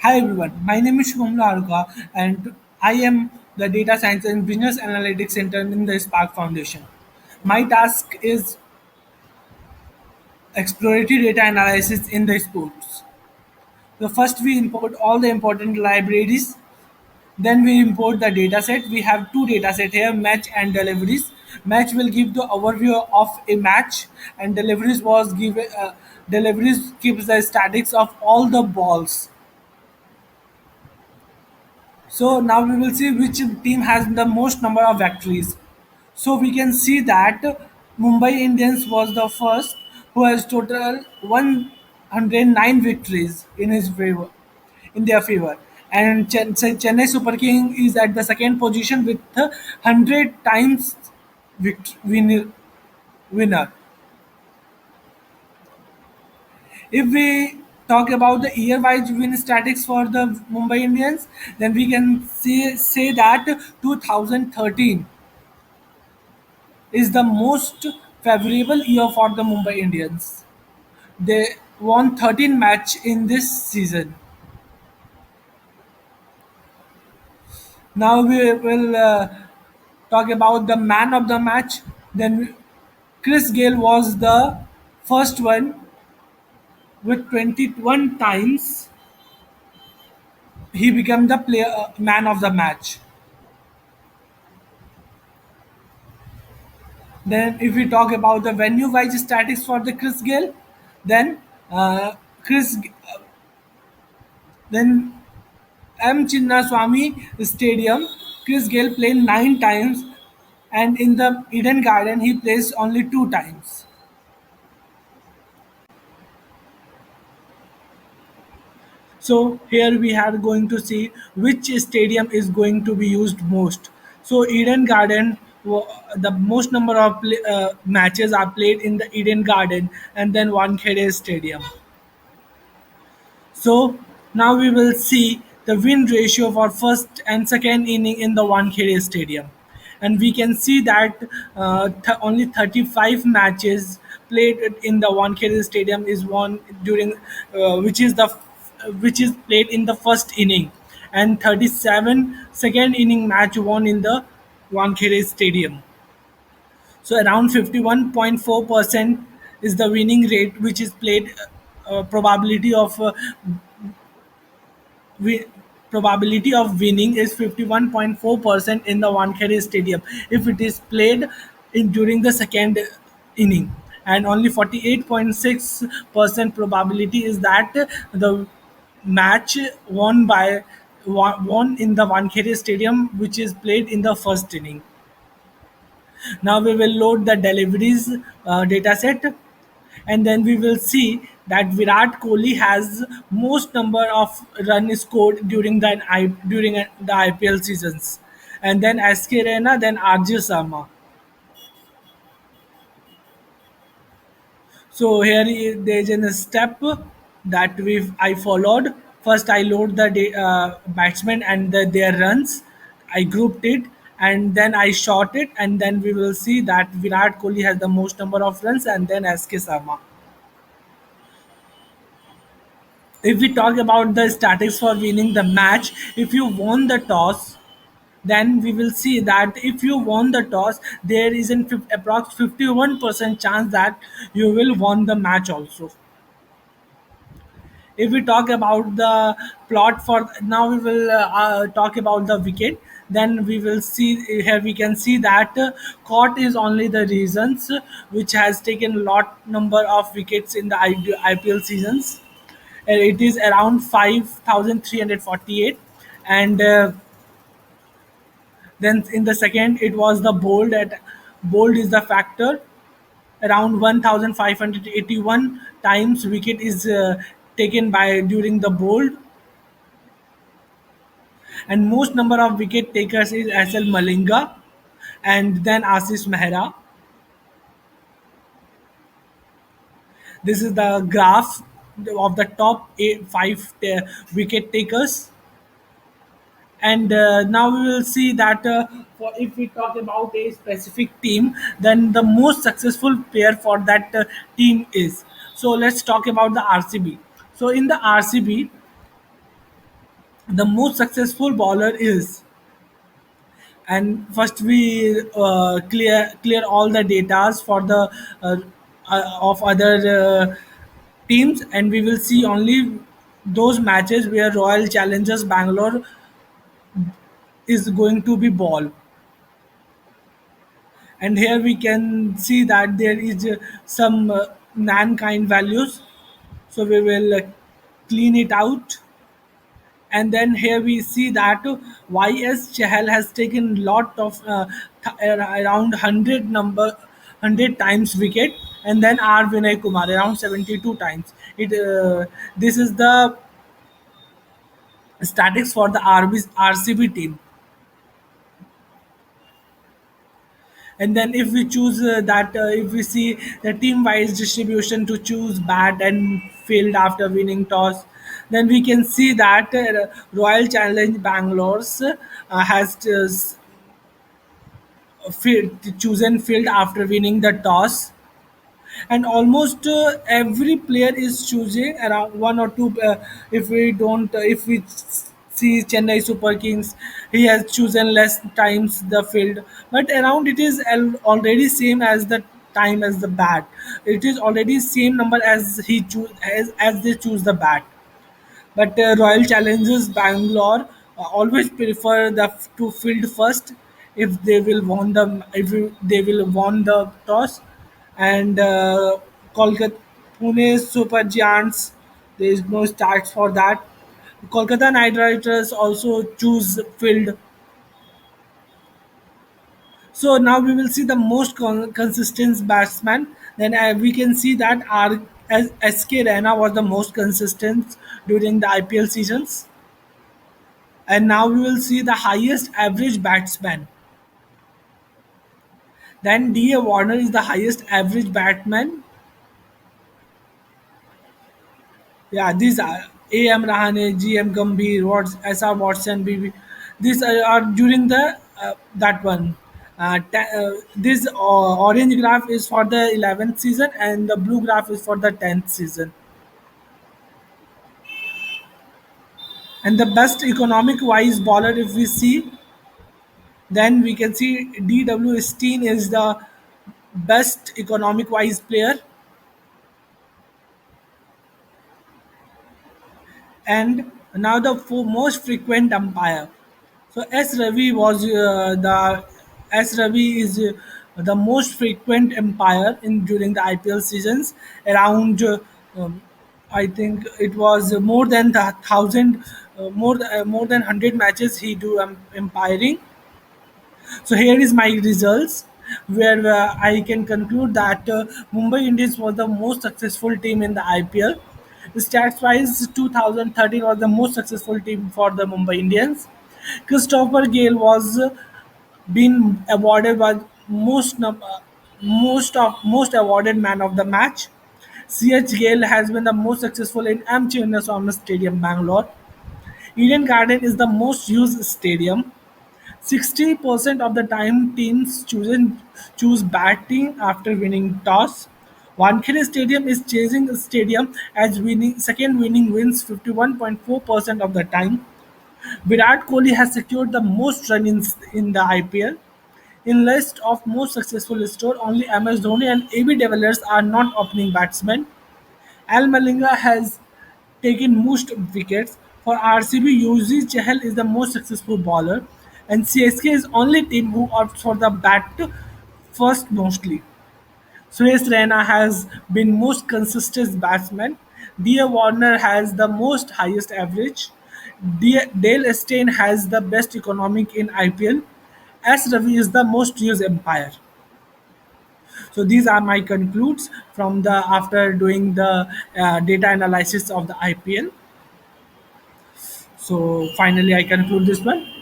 Hi everyone, my name is Shubham Laruka and I am the Data Science and Business Analytics Center in the Spark Foundation. My task is exploratory data analysis in the sports. So first we import all the important libraries, then we import the dataset. We have two dataset here, match and deliveries. Match will give the overview of a match and deliveries gives the statics of all the balls. So now we will see which team has the most number of victories. So we can see that Mumbai Indians was the first who has total 109 victories in their favor. And Chennai Super King is at the second position with 100 times winner. If we talk about the year-wise win statistics for the Mumbai Indians, then we can say that 2013 is the most favorable year for the Mumbai Indians. They won 13 match in this season. Now we will talk about the man of the match. Then Chris Gale was the first one with 21 times. He became the man of the match. Then, if we talk about the venue-wise statistics for the Chris Gale, then Chris, then M. Chinnaswamy Stadium, Chris Gale played 9 times, and in the Eden Garden he plays only 2 times. So here we are going to see which stadium is going to be used most. So Eden Garden, the most number of matches are played in the Eden Garden, and then Wankhede Stadium. So now we will see the win ratio for first and second inning in the Wankhede Stadium, and we can see that only 35 matches played in the Wankhede Stadium is won during, which is played in the first inning, and 37 second inning match won in the Wankhede Stadium. So around 51.4% is the winning rate, which is played probability of wi- probability of winning is 51.4% in the Wankhede Stadium if it is played during the second inning, and only 48.6% probability is that the match won in the Wankhede Stadium, which is played in the first inning. Now we will load the deliveries dataset, and then we will see that Virat Kohli has most number of runs scored during the IPL seasons, and then SK Raina, then RJ Sharma. So here there is a step that I followed. First, I load the batsmen and their runs. I grouped it and then I shot it, and then we will see that Virat Kohli has the most number of runs, and then SK Sharma. If we talk about the statistics for winning the match, if you won the toss, then we will see that if you won the toss, there is an approx 51% chance that you will won the match also. If we talk about the plot for now, we will talk about the wicket. Then we will see here, we can see that caught is only the reasons which has taken lot number of wickets in the IPL seasons. It is around 5348, and then in the second it was the bold is the factor. Around 1581 times wicket is taken by during the bold, and most number of wicket takers is SL Malinga and then Ashish Mehra. This is the graph of the top five wicket takers. And now we will see that for if we talk about a specific team, then the most successful player for that team is. So let's talk about the RCB. So in the RCB, the most successful bowler is. And first we clear all the datas for the uh, of other teams, and we will see only those matches where Royal Challengers Bangalore is going to be ball. And here we can see that there is some mankind values, so we will clean it out. And then here we see that YS Chahal has taken lot of around 100 number 100 times wicket, and then R Vinay Kumar around 72 times. It This is the statics for the RCB team. And then if we choose that if we see the team wise distribution to choose bat and field after winning toss, then we can see that Royal Challenge Bangalore's has chosen field after winning the toss. And almost every player is choosing around one or two. If we don't if we see Chennai Super Kings, he has chosen less times the field, but around it is already same as the time as the bat. It is already same number as as they choose the bat. But Royal Challengers Bangalore always prefer the to field first if they will won the they will won the toss. And Kolkata Pune Super Giants, there is no stats for that. Kolkata Knight Riders also choose field. So now we will see the most consistent batsman. Then we can see that SK Raina was the most consistent during the IPL seasons. And now we will see the highest average batsman. Then D.A. Warner is the highest average batsman. Yeah, these are A.M. Rahane, G.M. Gambhir, S.R. Watson, BB. These are during the that one. This orange graph is for the 11th season, and the blue graph is for the 10th season. And the best economic wise bowler, if we see, then we can see D.W. Steen is the best economic wise player. And now the most frequent umpire. So S Ravi was the S Ravi is the most frequent umpire in during the IPL seasons. Around um, I think it was more than the thousand, more than 100 matches he do umpiring. So here is my results, where I can conclude that Mumbai Indians was the most successful team in the IPL. Stats wise, 2013 was the most successful team for the Mumbai Indians. Christopher Gale was been awarded by most awarded man of the match. CH Gale has been the most successful in M. Chinnaswamy Stadium, Bangalore. Eden Garden is the most used stadium. 60% of the time teams choose batting after winning toss. Wankhede Stadium is chasing the stadium as winning second winning wins 51.4% of the time. Virat Kohli has secured the most runs in the IPL. In list of most successful store, only MS Dhoni and AB de Villiers are not opening batsmen. Al Malinga has taken most wickets. For RCB, Yuzi Chahal is the most successful bowler, and CSK is only team who opts for the bat first mostly. Suresh Raina has been most consistent batsman. D.A. Warner has the most highest average. Dale Steyn has the best economic in IPL. S. Ravi is the most used umpire. So these are my concludes from the after doing the data analysis of the IPL. So finally, I conclude this one.